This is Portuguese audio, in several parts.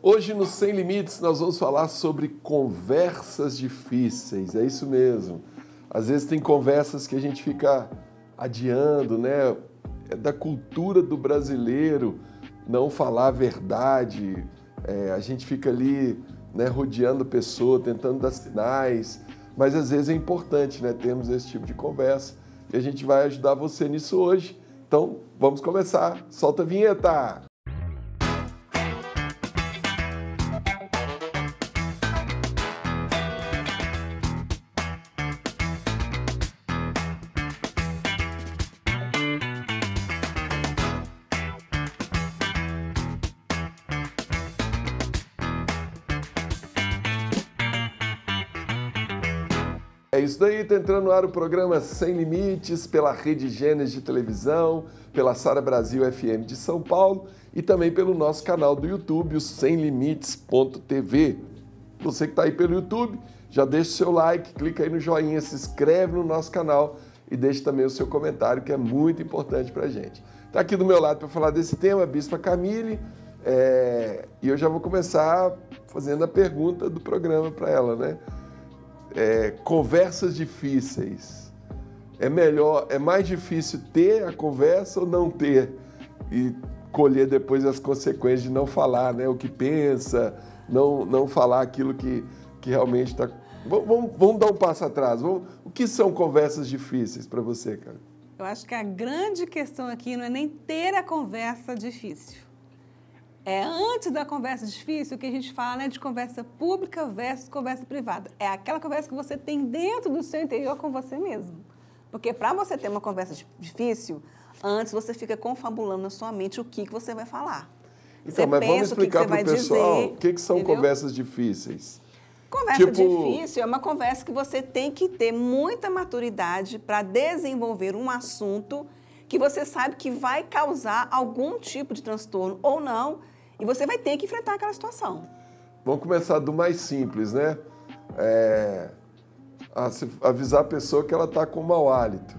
Hoje no Sem Limites nós vamos falar sobre conversas difíceis, é isso mesmo. Às vezes tem conversas que a gente fica adiando, né? É da cultura do brasileiro não falar a verdade, a gente fica ali, né, rodeando a pessoa, tentando dar sinais, mas às vezes é importante, né, termos esse tipo de conversa e a gente vai ajudar você nisso hoje. Então vamos começar, solta a vinheta! É isso daí, está entrando no ar o programa Sem Limites, pela Rede Gênesis de televisão, pela Sara Brasil FM de São Paulo e também pelo nosso canal do YouTube, o semlimites.tv. Você que está aí pelo YouTube, já deixa o seu like, clica aí no joinha, se inscreve no nosso canal e deixe também o seu comentário, que é muito importante para a gente. Está aqui do meu lado para falar desse tema a Bispa Camille, e eu já vou começar fazendo a pergunta do programa para ela, né? Conversas difíceis. É mais difícil ter a conversa ou não ter e colher depois as consequências de não falar, né? O que pensa, não falar aquilo que realmente está... Vamos dar um passo atrás. O que são conversas difíceis para você, cara? Eu acho que a grande questão aqui não é nem ter a conversa difícil. É antes da conversa difícil que a gente fala, né, de conversa pública versus conversa privada. É aquela conversa que você tem dentro do seu interior com você mesmo. Porque para você ter uma conversa difícil, antes você fica confabulando na sua mente o que você vai falar. Então, mas vamos explicar para o pessoal o que são conversas difíceis. Conversa difícil é uma conversa que você tem que ter muita maturidade para desenvolver um assunto que você sabe que vai causar algum tipo de transtorno ou não, e você vai ter que enfrentar aquela situação. Vamos começar do mais simples, né? Avisar a pessoa que ela está com mau hálito.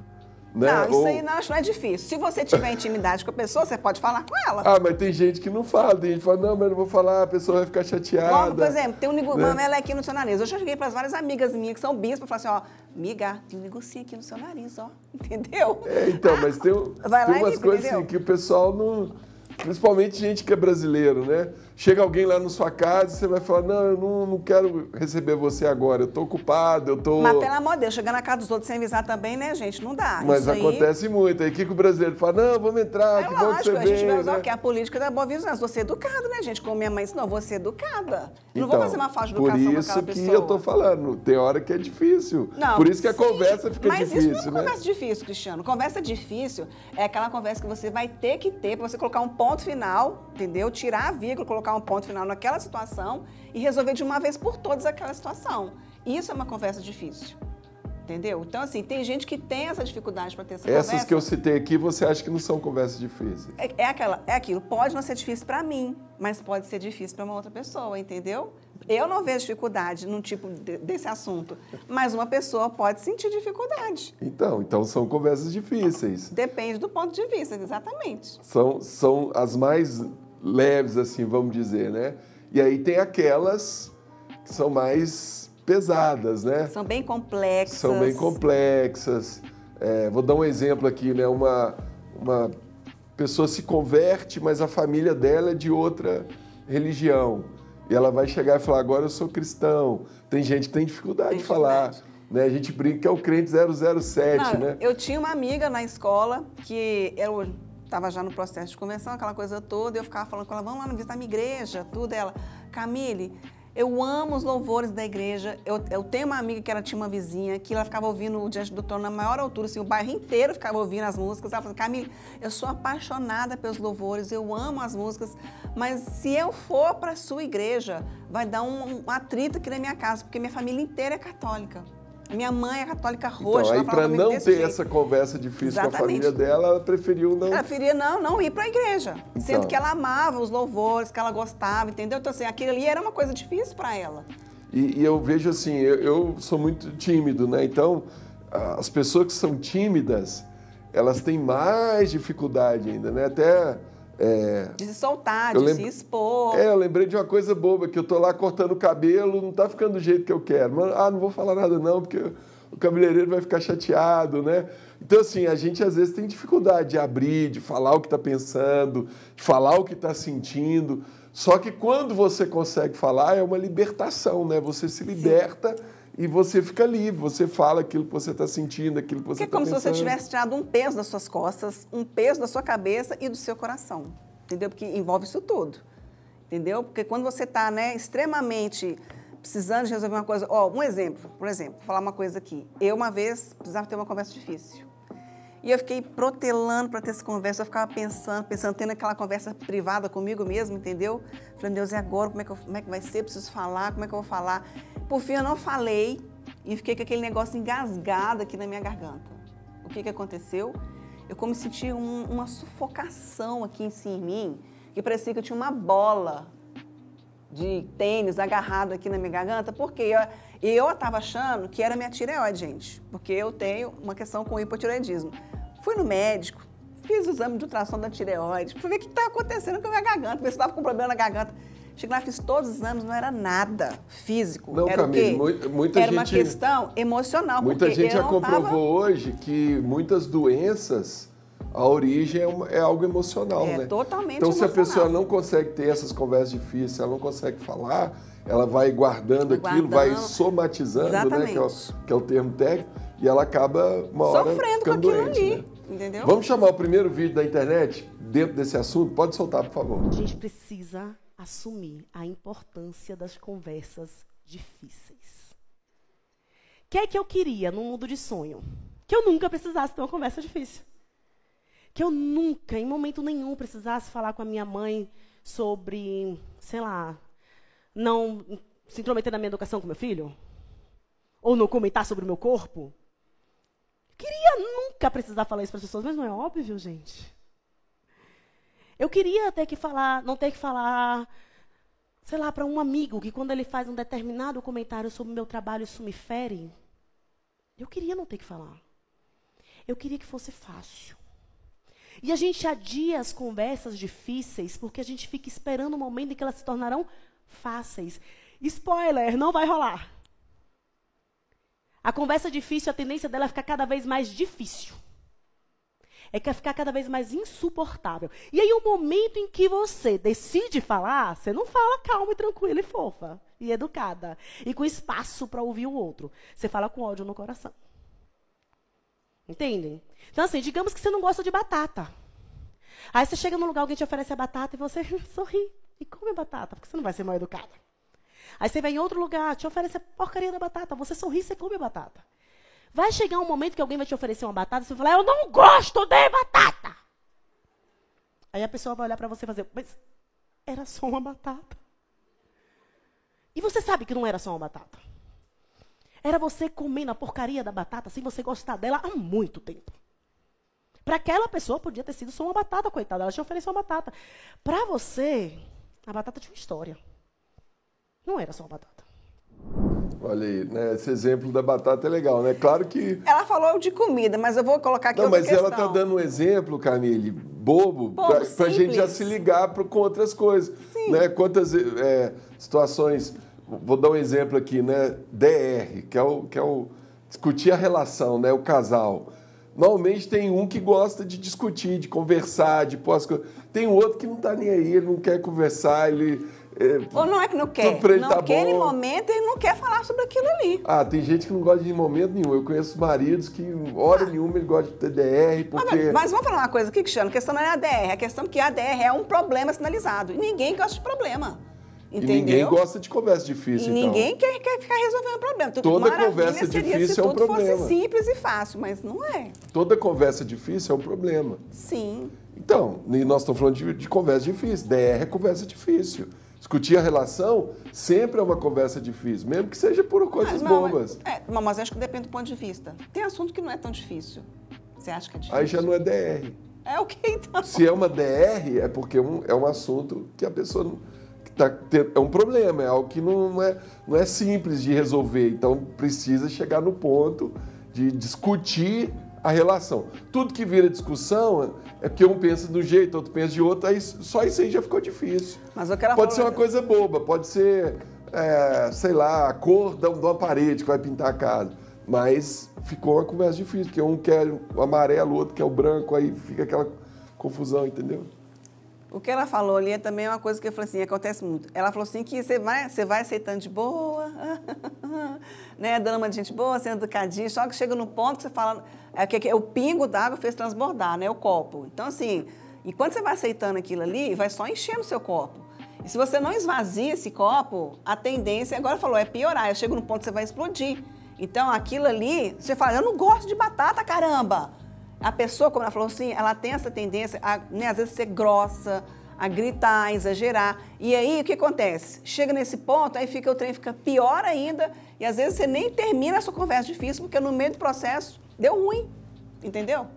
Né? Não, isso aí não é difícil. Se você tiver intimidade com a pessoa, você pode falar com ela. Ah, mas tem gente que não fala. Tem gente que fala, não, mas eu não vou falar, a pessoa vai ficar chateada. Logo, por exemplo, tem um negocinho aqui no seu nariz. Eu já cheguei para as várias amigas minhas que são bispas e falei assim, ó, amiga, tem um negocinho aqui no seu nariz, ó. Entendeu? Então, mas tem umas coisas assim que o pessoal não... Principalmente gente que é brasileiro, né? Chega alguém lá na sua casa e você vai falar, não, eu não quero receber você agora, eu tô ocupado, eu tô... Mas pelo amor de Deus, chegar na casa dos outros sem avisar também, né, gente? Não dá. Mas isso acontece muito. Aí o que o brasileiro fala? Não, vamos entrar, que bom que você veio. A gente vai usar o quê? A política da boa vizinhança. Você é educado, né, gente? Como minha mãe ensinou, você é educada. Eu não vou fazer uma falta de educação com aquela pessoa. Por isso que eu tô falando, tem hora que é difícil. Não, por isso que a conversa fica difícil, mas isso não é né? conversa difícil, Cristiano. Conversa difícil é aquela conversa que você vai ter que ter para você colocar um ponto final, entendeu? Tirar a vírgula, colocar um ponto final naquela situação e resolver de uma vez por todas aquela situação. Isso é uma conversa difícil, entendeu? Então, assim, tem gente que tem essa dificuldade para ter essa conversa. Essas que eu citei aqui, você acha que não são conversas difíceis? É aquilo. Pode não ser difícil para mim, mas pode ser difícil para uma outra pessoa, entendeu? Eu não vejo dificuldade num tipo desse assunto, mas uma pessoa pode sentir dificuldade. Então são conversas difíceis. Depende do ponto de vista, exatamente. São as mais leves, assim, vamos dizer, né? E aí tem aquelas que são mais pesadas, né? São bem complexas. São bem complexas. Vou dar um exemplo aqui, né? Uma pessoa se converte, mas a família dela é de outra religião. E ela vai chegar e falar, agora eu sou cristão. Tem gente que tem dificuldade de falar. Né? A gente brinca que é o crente 007, né? Eu tinha uma amiga na escola que eu estava já no processo de conversão, aquela coisa toda, e eu ficava falando com ela, vamos lá visitar a minha igreja, tudo. Ela, Camille, eu amo os louvores da igreja. Eu tenho uma amiga que ela tinha uma vizinha que ela ficava ouvindo o Diante do Trono na maior altura, assim, o bairro inteiro ficava ouvindo as músicas. Ela falou, Camille, eu sou apaixonada pelos louvores, eu amo as músicas, mas se eu for para a sua igreja, vai dar um atrito aqui na minha casa, porque minha família inteira é católica. Minha mãe é católica roxa. Então, aí para não ter essa conversa difícil com a família dela, ela preferiu não... Ela preferia não ir para a igreja. Então. Sendo que ela amava os louvores, que ela gostava, entendeu? Então, assim, aquilo ali era uma coisa difícil para ela. E eu vejo assim, eu sou muito tímido, né? Então, as pessoas que são tímidas, elas têm mais dificuldade ainda, né? Até De se soltar, de se expor. Eu lembrei de uma coisa boba, que eu tô lá cortando o cabelo, não tá ficando do jeito que eu quero. Não vou falar nada não, porque o cabeleireiro vai ficar chateado, né? Então, assim, a gente às vezes tem dificuldade de abrir, de falar o que está pensando, de falar o que está sentindo. Só que quando você consegue falar, é uma libertação, né? Você se liberta e você fica livre, você fala aquilo que você está sentindo, aquilo que você está pensando. É como se você tivesse tirado um peso das suas costas, um peso da sua cabeça e do seu coração, entendeu? Porque envolve isso tudo, entendeu? Porque quando você está, né, extremamente precisando de resolver uma coisa... um exemplo, por exemplo, vou falar uma coisa aqui. Eu, uma vez, precisava ter uma conversa difícil. E eu fiquei protelando para ter essa conversa, eu ficava pensando, tendo aquela conversa privada comigo mesmo, entendeu? Falei, Deus, e agora? Como é que vai ser? Preciso falar, como é que eu vou falar? Por fim, eu não falei e fiquei com aquele negócio engasgado aqui na minha garganta. O que aconteceu? Eu como senti uma sufocação aqui em mim, que parecia que eu tinha uma bola de tênis agarrado aqui na minha garganta, porque eu estava achando que era minha tireoide, gente, porque eu tenho uma questão com hipotireoidismo. Fui no médico, fiz o exame de ultrassom da tireoide, para ver o que estava acontecendo com a minha garganta, ver se estava com problema na garganta. Cheguei lá, fiz todos os exames, não era nada físico. Não, era Camille, era uma questão emocional. Muita gente já comprovou hoje que muitas doenças, a origem é algo emocional, né? Totalmente então, emocional. Se a pessoa não consegue ter essas conversas difíceis, ela não consegue falar, ela vai guardando aquilo, vai somatizando, né? Que é o termo técnico, e ela acaba uma hora sofrendo com aquilo doente, ali, né? Entendeu? Vamos chamar o primeiro vídeo da internet dentro desse assunto? Pode soltar, por favor. A gente precisa assumir a importância das conversas difíceis. O que é que eu queria num mundo de sonho? Que eu nunca precisasse ter uma conversa difícil. Que eu nunca, em momento nenhum, precisasse falar com a minha mãe sobre, sei lá, não se intrometer na minha educação com meu filho? Ou não comentar sobre o meu corpo? Eu queria nunca precisar falar isso para as pessoas, mas não é óbvio, gente. Eu queria não ter que falar, sei lá, para um amigo que quando ele faz um determinado comentário sobre o meu trabalho, isso me fere. Eu queria não ter que falar. Eu queria que fosse fácil. E a gente adia as conversas difíceis porque a gente fica esperando o momento em que elas se tornarão fáceis. Spoiler, não vai rolar. A conversa difícil, a tendência dela é ficar cada vez mais difícil. É que ficar cada vez mais insuportável. E aí, o momento em que você decide falar, você não fala calma e tranquila e fofa e educada. E com espaço para ouvir o outro. Você fala com ódio no coração. Entendem? Então, assim, digamos que você não gosta de batata. Aí você chega num lugar, alguém te oferece a batata e você sorri e come a batata, porque você não vai ser mal educada. Aí você vai em outro lugar, te oferece a porcaria da batata, você sorri e você come a batata. Vai chegar um momento que alguém vai te oferecer uma batata e você vai falar, eu não gosto de batata. Aí a pessoa vai olhar para você e fazer, mas era só uma batata. E você sabe que não era só uma batata. Era você comendo a porcaria da batata sem você gostar dela há muito tempo. Para aquela pessoa podia ter sido só uma batata, coitada. Ela te ofereceu uma batata. Para você, a batata tinha uma história. Não era só uma batata. Olha aí, né? Esse exemplo da batata é legal, né? Claro que... Ela falou de comida, mas eu vou colocar aqui outra questão. Não, mas ela está dando um exemplo, Camille, bobo para a gente já se ligar com outras coisas. Sim. Né? Quantas situações... Vou dar um exemplo aqui, né? DR, que é o discutir a relação, né? O casal. Normalmente tem um que gosta de discutir, de conversar, de pôr as coisas. Tem outro que não está nem aí, ele não quer conversar, ele... Ou não é que não quer, naquele momento ele não quer falar sobre aquilo ali. Ah, tem gente que não gosta de momento nenhum. Eu conheço maridos que, hora nenhuma, ele gosta de ter DR, porque... Mas vamos falar uma coisa aqui, Cristiano, a questão não é a DR, a questão é que a DR é um problema sinalizado. E ninguém gosta de problema. Entendeu? E ninguém gosta de conversa difícil, então. Ninguém quer ficar resolvendo problema. Toda conversa difícil é um problema. Se tudo fosse simples e fácil, mas não é. Toda conversa difícil é um problema. Sim. Então, nós estamos falando de conversa difícil. DR é conversa difícil. Discutir a relação sempre é uma conversa difícil, mesmo que seja por coisas bobas. Mas acho que depende do ponto de vista. Tem assunto que não é tão difícil. Você acha que é difícil? Aí já não é DR. É o que então? Se é uma DR, é porque é um assunto que a pessoa não... É um problema, é algo que não é simples de resolver. Então, precisa chegar no ponto de discutir a relação. Tudo que vira discussão é porque um pensa de um jeito, outro pensa de outro, aí só isso aí já ficou difícil. Mas o que ela Pode ser falou... uma coisa boba, pode ser, sei lá, a cor de uma parede que vai pintar a casa. Mas ficou uma conversa difícil, porque um quer o amarelo, o outro quer o branco, aí fica aquela confusão, entendeu? O que ela falou ali é também uma coisa que eu falei assim, acontece muito. Ela falou assim que você vai aceitando de boa, né, dando uma de gente boa, sendo educadinha, só que chega no ponto que você fala, que o pingo d'água fez transbordar, né, o copo. Então, assim, e quando você vai aceitando aquilo ali, vai só enchendo o seu copo. E se você não esvazia esse copo, a tendência, agora falou, é piorar. Chega no ponto que você vai explodir. Então, aquilo ali, você fala, eu não gosto de batata, caramba! A pessoa, como ela falou assim, ela tem essa tendência a, né, às vezes, ser grossa, a gritar, a exagerar. E aí, o que acontece? Chega nesse ponto, aí o trem fica pior ainda, e às vezes você nem termina a sua conversa difícil, porque no meio do processo deu ruim, entendeu?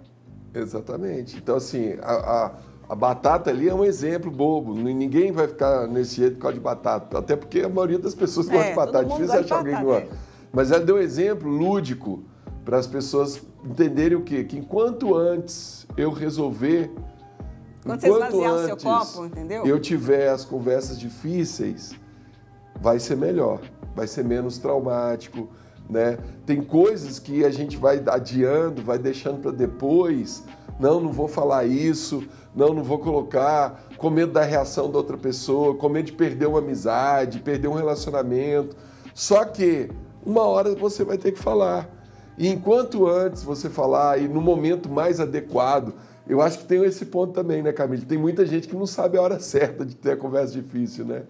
Exatamente. Então, assim, a batata ali é um exemplo bobo. Ninguém vai ficar nesse jeito por causa de batata, até porque a maioria das pessoas gosta de batata. É difícil achar alguém que gosta. Mas ela deu um exemplo lúdico para as pessoas entenderem o quê? Que enquanto antes eu resolver, quando você esvaziar o seu copo, entendeu? Eu tiver as conversas difíceis, vai ser melhor, vai ser menos traumático, né? Tem coisas que a gente vai adiando, vai deixando para depois. Não vou falar isso, não vou colocar, com medo da reação da outra pessoa, com medo de perder uma amizade, perder um relacionamento. Só que uma hora você vai ter que falar. E enquanto antes você falar, e no momento mais adequado, eu acho que tem esse ponto também, né, Camille? Tem muita gente que não sabe a hora certa de ter a conversa difícil, né?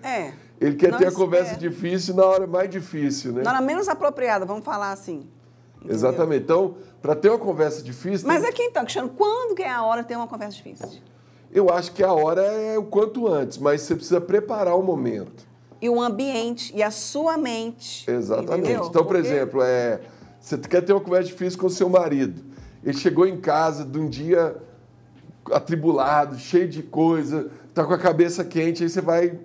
Ele quer ter a conversa difícil na hora mais difícil, né? Na hora menos apropriada, vamos falar assim. Entendeu? Exatamente. Então, para ter uma conversa difícil... Mas aqui então, Cristiano, quando que é a hora de ter uma conversa difícil? Eu acho que a hora é o quanto antes, mas você precisa preparar o momento. E o ambiente, e a sua mente. Exatamente. Entendeu? Então, por exemplo, você quer ter uma conversa difícil com o seu marido. Ele chegou em casa de um dia atribulado, cheio de coisa, tá com a cabeça quente, aí você vai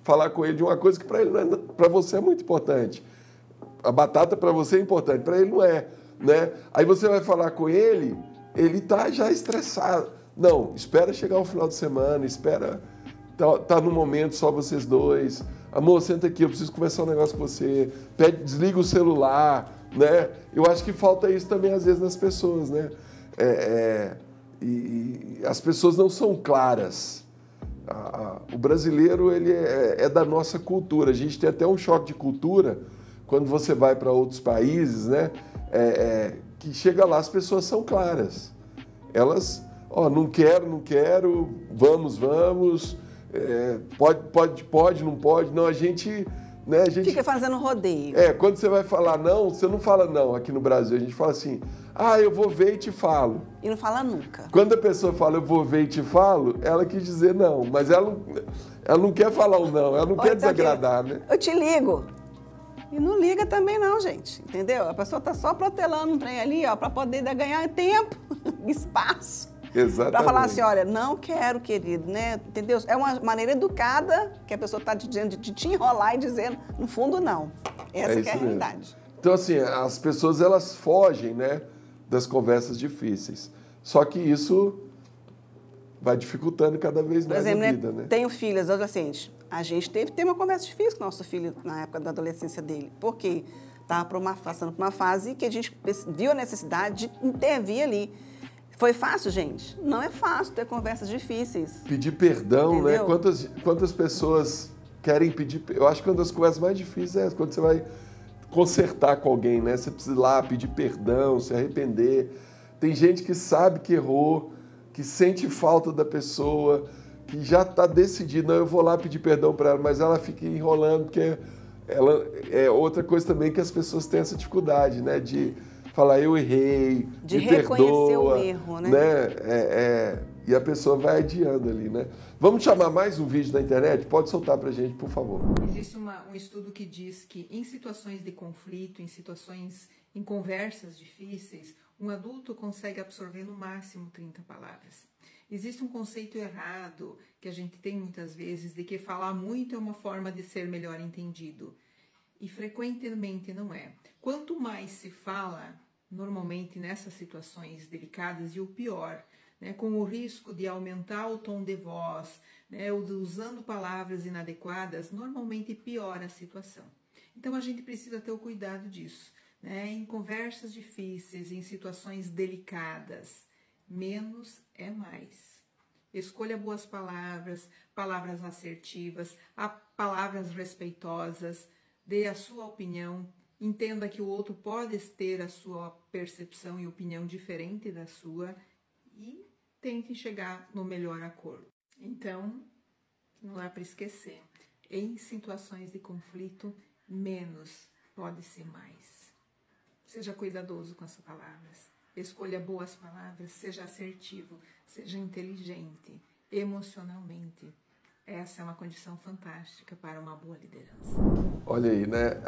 falar com ele de uma coisa que para ele para você é muito importante. A batata para você é importante, para ele não é, né? Aí você vai falar com ele tá já estressado. Não, espera chegar o final de semana, espera tá no momento só vocês dois. Amor, senta aqui, eu preciso conversar um negócio com você. Desliga o celular, né? Eu acho que falta isso também às vezes nas pessoas, né? E as pessoas não são claras. O brasileiro, ele é da nossa cultura. A gente tem até um choque de cultura quando você vai para outros países, né? Que chega lá, as pessoas são claras. Elas, não quero, vamos, pode, não pode. Não, a gente fica fazendo rodeio. Quando você vai falar não, você não fala não aqui no Brasil. A gente fala assim, eu vou ver e te falo. E não fala nunca. Quando a pessoa fala eu vou ver e te falo, ela quis dizer não. Mas ela não quer falar o não, ela não quer desagradar, né? Eu te ligo. E não liga também não, gente. Entendeu? A pessoa tá só protelando um trem ali, para poder ganhar tempo, espaço. Exatamente. Para falar assim, olha, não quero, querido, né? Entendeu? É uma maneira educada que a pessoa está dizendo de te enrolar e dizendo, no fundo, não. Essa que é a realidade. Então, assim, as pessoas, elas fogem, né, das conversas difíceis. Só que isso vai dificultando cada vez mais a vida, né? Tenho filhas adolescentes. A gente teve que ter uma conversa difícil com o nosso filho na época da adolescência dele. Por quê? Estava passando por uma fase que a gente viu a necessidade de intervir ali. Foi fácil, gente? Não é fácil ter conversas difíceis. Pedir perdão, entendeu? Né? Quantas pessoas querem pedir... Eu acho que uma das conversas mais difíceis é quando você vai consertar com alguém, né? Você precisa ir lá pedir perdão, se arrepender. Tem gente que sabe que errou, que sente falta da pessoa, que já está decidido, não, eu vou lá pedir perdão para ela, mas ela fica enrolando, porque ela é outra coisa também que as pessoas têm essa dificuldade, né? De falar, eu errei, de me reconhecer perdoa, o erro, né? E a pessoa vai adiando ali, né? Vamos chamar mais um vídeo da internet? Pode soltar pra gente, por favor. Existe um estudo que diz que em situações de conflito, em conversas difíceis, um adulto consegue absorver no máximo 30 palavras. Existe um conceito errado que a gente tem muitas vezes de que falar muito é uma forma de ser melhor entendido. E frequentemente não é. Quanto mais se fala, normalmente nessas situações delicadas, e o pior, né, com o risco de aumentar o tom de voz, né, ou usando palavras inadequadas, normalmente piora a situação. Então a gente precisa ter o cuidado disso, né? Em conversas difíceis, em situações delicadas, menos é mais. Escolha boas palavras, palavras assertivas, palavras respeitosas, dê a sua opinião, entenda que o outro pode ter a sua percepção e opinião diferente da sua e tente chegar no melhor acordo. Então, não dá para esquecer, em situações de conflito, menos pode ser mais. Seja cuidadoso com as palavras, escolha boas palavras, seja assertivo, seja inteligente, emocionalmente. Essa é uma condição fantástica para uma boa liderança. Olha aí, né?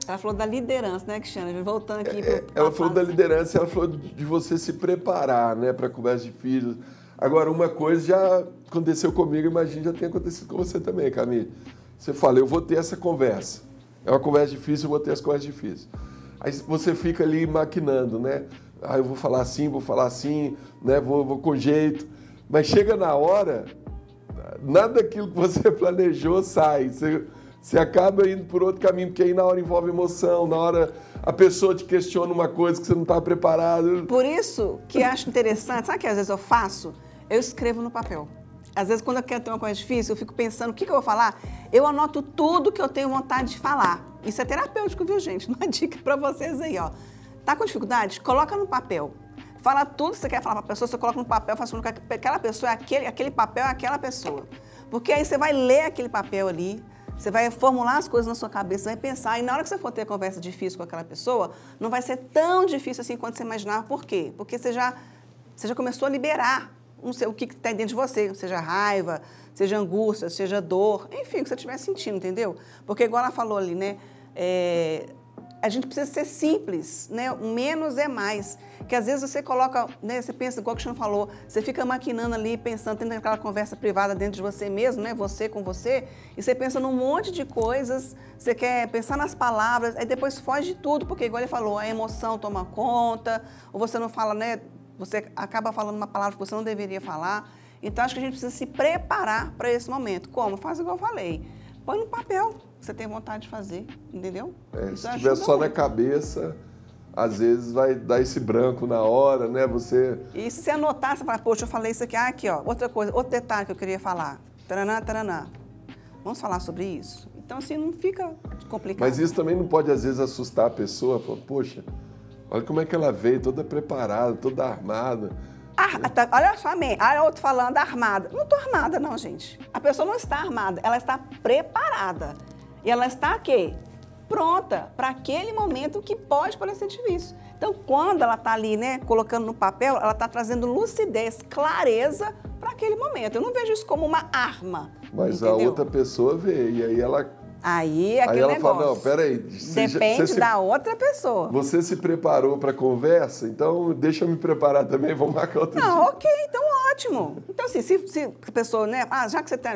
Ela falou da liderança, né, Cristiana? Voltando aqui. Ela falou da liderança, ela falou de você se preparar, né, para conversa difícil. Agora, uma coisa já aconteceu comigo, imagino já tenha acontecido com você também, Camille. Você fala, eu vou ter essa conversa. É uma conversa difícil, eu vou ter as conversas difíceis. Aí você fica ali maquinando, né? Ah, eu vou falar assim, né? Vou com jeito. Mas chega na hora, nada daquilo que você planejou sai. Você acaba indo por outro caminho, porque aí na hora envolve emoção, na hora a pessoa te questiona uma coisa que você não está preparado. Por isso que eu acho interessante, sabe o que às vezes eu faço? Eu escrevo no papel. Às vezes, quando eu quero ter uma coisa difícil, eu fico pensando o que eu vou falar, eu anoto tudo que eu tenho vontade de falar. Isso é terapêutico, viu, gente? Uma dica para vocês aí, ó. Tá com dificuldade? Coloca no papel. Fala tudo que você quer falar para a pessoa, você coloca no papel, faz com que aquela pessoa, aquele papel é aquela pessoa. Porque aí você vai ler aquele papel ali, você vai formular as coisas na sua cabeça, vai pensar, e na hora que você for ter conversa difícil com aquela pessoa, não vai ser tão difícil assim quanto você imaginava. Por quê? Porque você já começou a liberar não sei, o que está dentro de você, seja raiva, seja angústia, seja dor, enfim, o que você estiver sentindo, entendeu? Porque igual ela falou ali, né, a gente precisa ser simples, né, menos é mais, que às vezes você coloca, né, você pensa, igual o Cristiano falou, você fica maquinando ali, pensando, tendo aquela conversa privada dentro de você mesmo, né, você com você, e você pensa num monte de coisas, você quer pensar nas palavras, aí depois foge de tudo, porque igual ele falou, a emoção toma conta, ou você não fala, né, você acaba falando uma palavra que você não deveria falar. Então, acho que a gente precisa se preparar para esse momento. Como? Faz igual eu falei. Põe no papel que você tem vontade de fazer, entendeu? Se estiver só na cabeça, às vezes vai dar esse branco na hora, né? E se você anotar, você fala, poxa, eu falei isso aqui. Ah, aqui, ó, outra coisa, outro detalhe que eu queria falar. Taraná, taraná. Vamos falar sobre isso? Então, assim, não fica complicado. Mas isso também não pode, às vezes, assustar a pessoa. Falar, poxa, olha como é que ela veio, toda preparada, toda armada. Olha só, olha outro falando armada. Não estou armada, não, gente. A pessoa não está armada, ela está preparada. E ela está o quê? Pronta para aquele momento que pode parecer difícil. Então, quando ela está ali, né, colocando no papel, ela está trazendo lucidez, clareza para aquele momento. Eu não vejo isso como uma arma. Mas entendeu? A outra pessoa vê, e aí ela... Aí ela negócio. Fala, não, peraí. Depende da outra pessoa. Você se preparou para a conversa, então deixa eu me preparar também, vamos marcar outro dia. Ok, então ótimo. Então, assim, se a pessoa, né, já que você tá,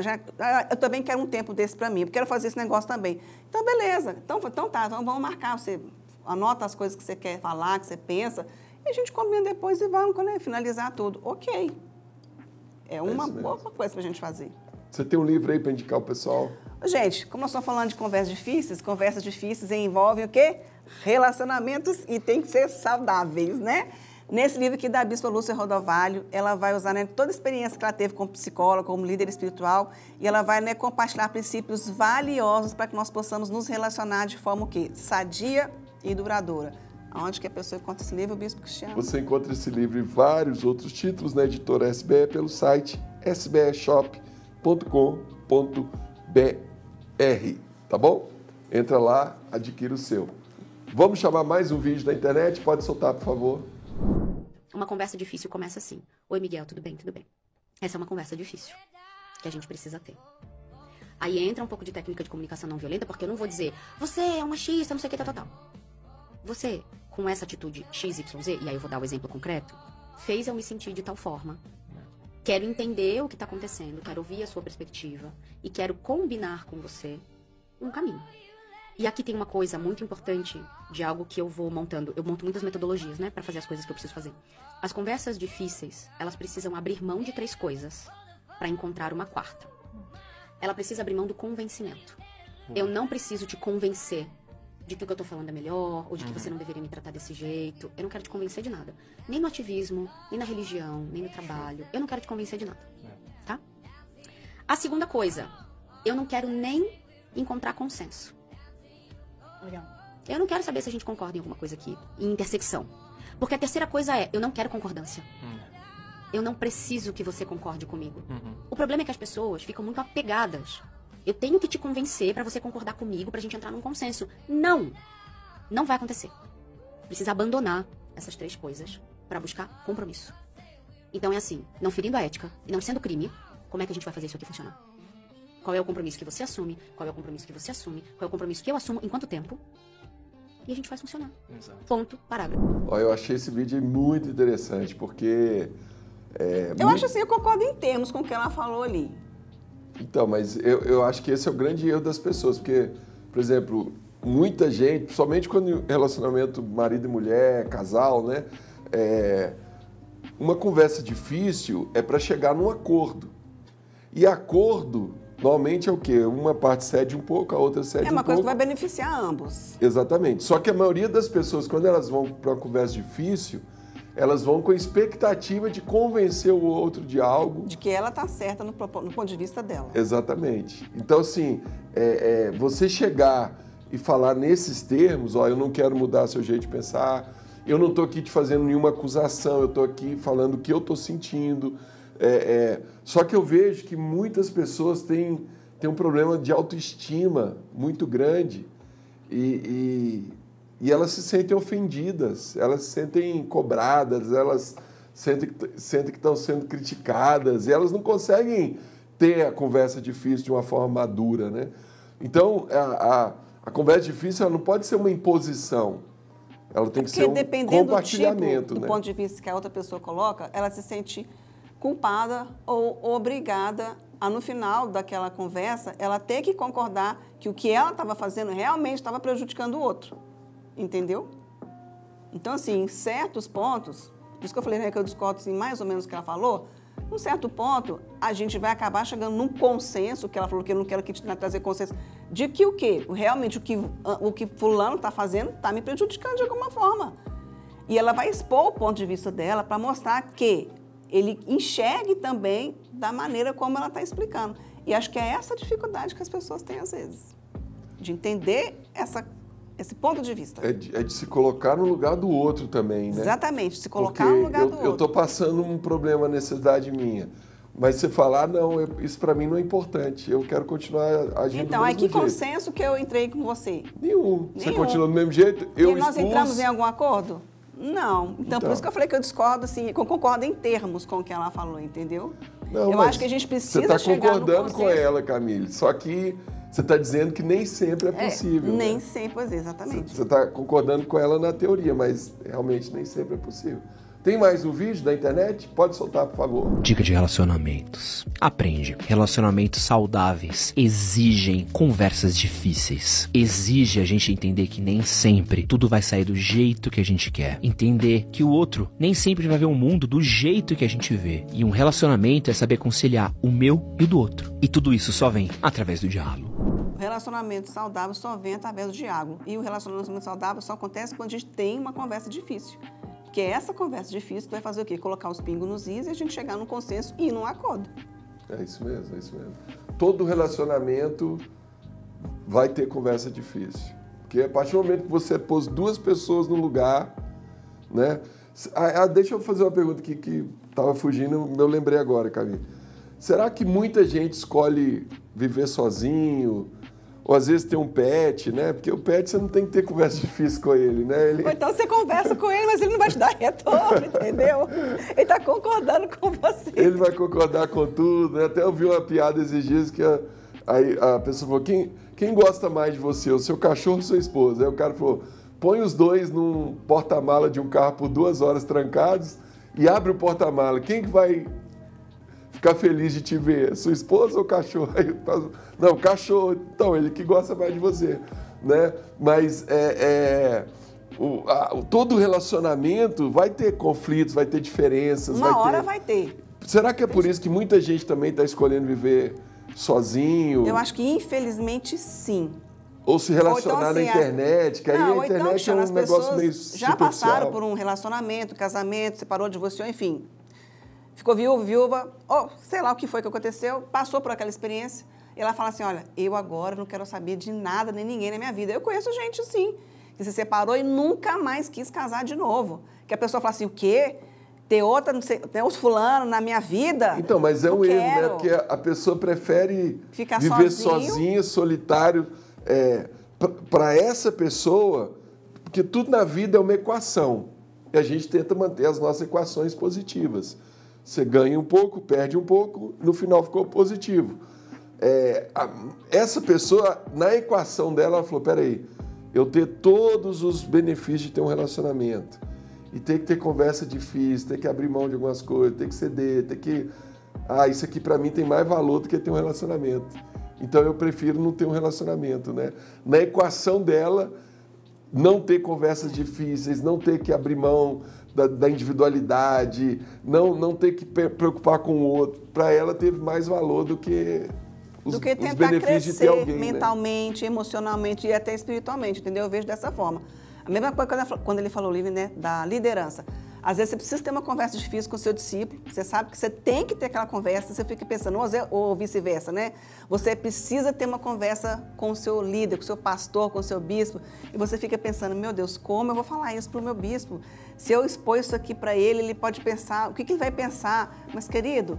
eu também quero um tempo desse para mim, eu quero fazer esse negócio também. Então, beleza. Então tá, então vamos marcar, você anota as coisas que você quer falar, que você pensa, e a gente combina depois e vamos, né, finalizar tudo. Ok. É uma boa coisa para a gente fazer. Você tem um livro aí para indicar o pessoal? Gente, como nós estamos falando de conversas difíceis envolvem o quê? Relacionamentos e tem que ser saudáveis, né? Nesse livro aqui da Bispa Lúcia Rodovalho, ela vai usar, né, toda a experiência que ela teve como psicóloga, como líder espiritual, e ela vai, né, compartilhar princípios valiosos para que nós possamos nos relacionar de forma o quê? Sadia e duradoura. Aonde que a pessoa encontra esse livro, Bispo Cristiano? Você encontra esse livro e vários outros títulos na editora SBE pelo site sbeshop.com.br. Tá bom? Entra lá, adquira o seu. Vamos chamar mais um vídeo da internet? Pode soltar, por favor. Uma conversa difícil começa assim. Oi, Miguel, tudo bem? Tudo bem. Essa é uma conversa difícil que a gente precisa ter. Aí entra um pouco de técnica de comunicação não violenta, porque eu não vou dizer, você é um machista, não sei o que, tal. Você, com essa atitude XYZ, e aí eu vou dar o exemplo concreto, fez eu me sentir de tal forma. Quero entender o que está acontecendo, quero ouvir a sua perspectiva e quero combinar com você um caminho. E aqui tem uma coisa muito importante de algo que eu vou montando. Eu monto muitas metodologias, né, para fazer as coisas que eu preciso fazer. As conversas difíceis, elas precisam abrir mão de 3 coisas para encontrar uma 4ª. Ela precisa abrir mão do convencimento. Eu não preciso te convencer de que o que eu tô falando é melhor, ou de que você não deveria me tratar desse jeito. Eu não quero te convencer de nada. Nem no ativismo, nem na religião, nem no trabalho. Eu não quero te convencer de nada, tá? A segunda coisa, eu não quero nem encontrar consenso. Eu não quero saber se a gente concorda em alguma coisa aqui, em intersecção. Porque a terceira coisa é, eu não quero concordância. Eu não preciso que você concorde comigo. O problema é que as pessoas ficam muito apegadas. Eu tenho que te convencer pra você concordar comigo, pra gente entrar num consenso. Não! Não vai acontecer. Precisa abandonar essas 3 coisas pra buscar compromisso. Então é assim, não ferindo a ética e não sendo crime, como é que a gente vai fazer isso aqui funcionar? Qual é o compromisso que você assume? Qual é o compromisso que você assume? Qual é o compromisso que eu assumo? Em quanto tempo? E a gente faz funcionar. Exato. Ponto, parágrafo. Ó, eu achei esse vídeo muito interessante, porque... eu acho assim, eu concordo em termos com o que ela falou ali. Então, mas eu acho que esse é o grande erro das pessoas, porque, por exemplo, muita gente, principalmente quando relacionamento marido e mulher, casal, né? Uma conversa difícil é para chegar num acordo. E acordo, normalmente é o quê? Uma parte cede um pouco, a outra cede um pouco. É uma coisa que vai beneficiar ambos. Exatamente. Só que a maioria das pessoas, quando elas vão para uma conversa difícil, elas vão com a expectativa de convencer o outro de algo. De que ela está certa no ponto de vista dela. Exatamente. Então, assim, você chegar e falar nesses termos, ó, eu não quero mudar seu jeito de pensar, eu não estou aqui te fazendo nenhuma acusação, eu estou aqui falando o que eu estou sentindo. Só que eu vejo que muitas pessoas têm um problema de autoestima muito grande e elas se sentem ofendidas, elas se sentem cobradas, elas sentem que estão sendo criticadas e elas não conseguem ter a conversa difícil de uma forma madura, né? Então, a conversa difícil ela não pode ser uma imposição, ela tem que ser um compartilhamento. Do né? ponto de vista que a outra pessoa coloca, ela se sente culpada ou obrigada a, no final daquela conversa, ela ter que concordar que o que ela estava fazendo realmente estava prejudicando o outro. Entendeu? Então, assim, em certos pontos, por isso que eu falei, né, que eu discordo assim, mais ou menos o que ela falou, num certo ponto, a gente vai acabar chegando num consenso, que ela falou que eu não quero que trazer consenso, de que o quê? Realmente o que fulano está fazendo está me prejudicando de alguma forma. E ela vai expor o ponto de vista dela para mostrar que ele enxergue também da maneira como ela está explicando. E acho que é essa dificuldade que as pessoas têm às vezes, de entender esse ponto de vista. É de se colocar no lugar do outro também, né? Exatamente, se colocar no lugar do outro. Eu estou passando um problema, uma necessidade minha. Mas você falar, não, isso para mim não é importante. Eu quero continuar agindo então, do mesmo aí que jeito. consenso que eu entrei com você? Nenhum. Você continua do mesmo jeito? E nós entramos em algum acordo? Não. Então, por isso que eu falei que eu discordo, assim, eu concordo em termos com o que ela falou, entendeu? Não, eu acho que a gente precisa chegar no consenso. Você está concordando com ela, Camille, só que você está dizendo que nem sempre é possível. Nem né? sempre, pois é, exatamente. Você está concordando com ela na teoria, mas realmente nem sempre é possível. Tem mais um vídeo da internet? Pode soltar, por favor. Dica de relacionamentos. Aprende. Relacionamentos saudáveis exigem conversas difíceis. Exige a gente entender que nem sempre tudo vai sair do jeito que a gente quer. Entender que o outro nem sempre vai ver o mundo do jeito que a gente vê. E um relacionamento é saber conciliar o meu e o do outro. E tudo isso só vem através do diálogo. O relacionamento saudável só vem através do diálogo. E o relacionamento saudável só acontece quando a gente tem uma conversa difícil. Porque essa conversa difícil vai fazer o quê? Colocar os pingos nos is e a gente chegar num consenso e num acordo. É isso mesmo, é isso mesmo. Todo relacionamento vai ter conversa difícil. Porque a partir do momento que você pôs 2 pessoas no lugar, né? Deixa eu fazer uma pergunta aqui que estava fugindo, eu lembrei agora, Camille. Será que muita gente escolhe viver sozinho? Ou às vezes tem um pet, né? Porque o pet você não tem que ter conversa difícil com ele, né? Ou então você conversa com ele, mas ele não vai te dar retorno, entendeu? Ele está concordando com você. Ele vai concordar com tudo, né? Até eu vi uma piada esses dias que a pessoa falou, quem gosta mais de você, o seu cachorro ou sua esposa? Aí o cara falou, põe os 2 num porta-mala de um carro por 2 horas trancados e abre o porta-mala. Quem que vai ficar feliz de te ver? Sua esposa ou o cachorro? Aí, não, o cachorro. Então, ele que gosta mais de você. né? Mas todo relacionamento vai ter conflitos, vai ter diferenças. Uma hora vai ter. Será que é por isso que muita gente também está escolhendo viver sozinho? Eu acho que, infelizmente, sim. Ou se relacionar então, assim, na internet, que aí a internet é um negócio meio superficial. Já passaram por um relacionamento, casamento, separou, divorciou, enfim. Ficou viúva, ou sei lá o que foi que aconteceu, passou por aquela experiência. E ela fala assim, olha, eu agora não quero saber de nada, nem ninguém na minha vida. Eu conheço gente, assim, que se separou e nunca mais quis casar de novo. Que a pessoa fala assim, o quê? Ter outra, não sei, ter outro fulano na minha vida? Então, mas é um erro, né? Porque a pessoa prefere viver sozinha, solitário. Para essa pessoa, porque tudo na vida é uma equação. E a gente tenta manter as nossas equações positivas. Você ganha um pouco, perde um pouco, no final ficou positivo. Essa pessoa, na equação dela, ela falou, peraí, eu ter todos os benefícios de ter um relacionamento, e ter que ter conversa difícil, ter que abrir mão de algumas coisas, ter que ceder, ter que... isso aqui para mim tem mais valor do que ter um relacionamento. Então eu prefiro não ter um relacionamento, né? Na equação dela, não ter conversas difíceis, não ter que abrir mão da individualidade, não ter que preocupar com o outro, para ela teve mais valor do que os tentar benefícios de ter alguém, mentalmente, né? emocionalmente e até espiritualmente, entendeu? Eu vejo dessa forma. A mesma coisa quando ele falou, né, da liderança. Às vezes você precisa ter uma conversa difícil com o seu discípulo, você sabe que você tem que ter aquela conversa, você fica pensando, ou vice-versa, né? Você precisa ter uma conversa com o seu líder, com o seu pastor, com o seu bispo, e você fica pensando, meu Deus, como eu vou falar isso para o meu bispo? Se eu expor isso aqui para ele, ele pode pensar, o que ele vai pensar? Mas, querido,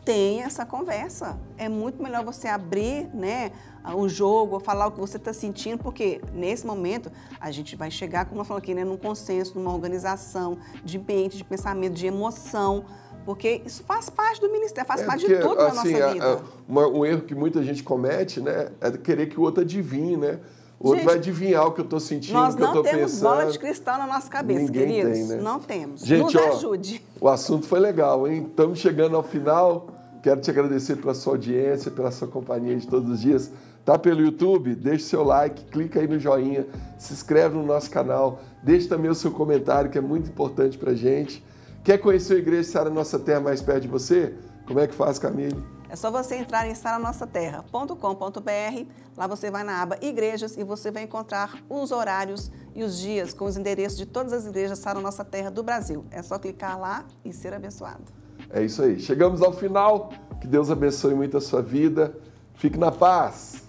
tenha essa conversa. É muito melhor você abrir, né, o jogo, falar o que você está sentindo, porque nesse momento a gente vai chegar, como eu falo aqui, né, num consenso, numa organização de mente, de pensamento, de emoção, porque isso faz parte do ministério, faz parte de tudo na nossa vida. Um erro que muita gente comete, né, é querer que o outro adivinhe, né? O outro vai adivinhar o que eu estou sentindo, o que eu estou pensando. Nós não temos bola de cristal na nossa cabeça, Ninguém queridos. tem, né? Não temos. Gente, nos ajude. O assunto foi legal, hein? Estamos chegando ao final. Quero te agradecer pela sua audiência, pela sua companhia de todos os dias. Tá pelo YouTube? Deixe seu like, clica aí no joinha, se inscreve no nosso canal, deixe também o seu comentário, que é muito importante pra gente. Quer conhecer a Igreja Sara Nossa Terra mais perto de você? Como é que faz, Camille? É só você entrar em saranoassaterra.com.br, lá você vai na aba Igrejas e você vai encontrar os horários e os dias com os endereços de todas as igrejas Sara Nossa Terra do Brasil. É só clicar lá e ser abençoado. É isso aí. Chegamos ao final. Que Deus abençoe muito a sua vida. Fique na paz.